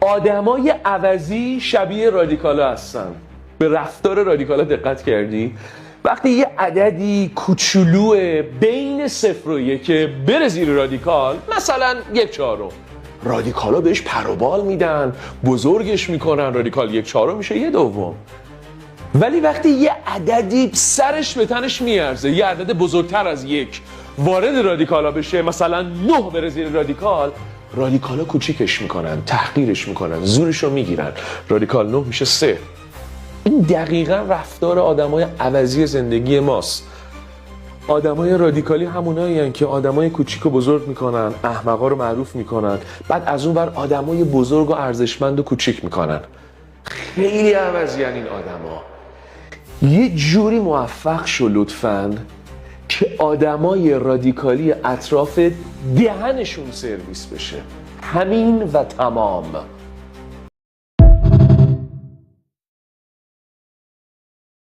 آدمای عوضی شبیه رادیکالا هستن. به رفتار رادیکالا دقت کردی؟ وقتی یه عددی کوچولوه بین 0 و 1 بره زیر رادیکال، مثلا 1/4، رادیکالا بهش پر و بال میدن، بزرگش میکنن، رادیکال 1/4 میشه 1/2. ولی وقتی یه عددی سرش به تنش میارزه، یه عدد بزرگتر از 1 وارد رادیکالا بشه، مثلا 9 بره زیر رادیکال، رادیکالا کوچیکش میکنن، تحقیرش میکنن، زورشو میگیرن، رادیکال 9 میشه 3. این دقیقا رفتار آدمای عوضی زندگی ماست. آدمای رادیکالی همونایی هستن که آدمای کوچیک و بزرگ میکنن، احمقا رو معروف میکنن، بعد از اون بر آدمای بزرگ و ارزشمند و کوچیک میکنن. خیلی عوضی هستن این آدما. یه جوری موفق شو لطفاً که آدمای رادیکالی اطراف دهنشون سرویس بشه. همین و تمام.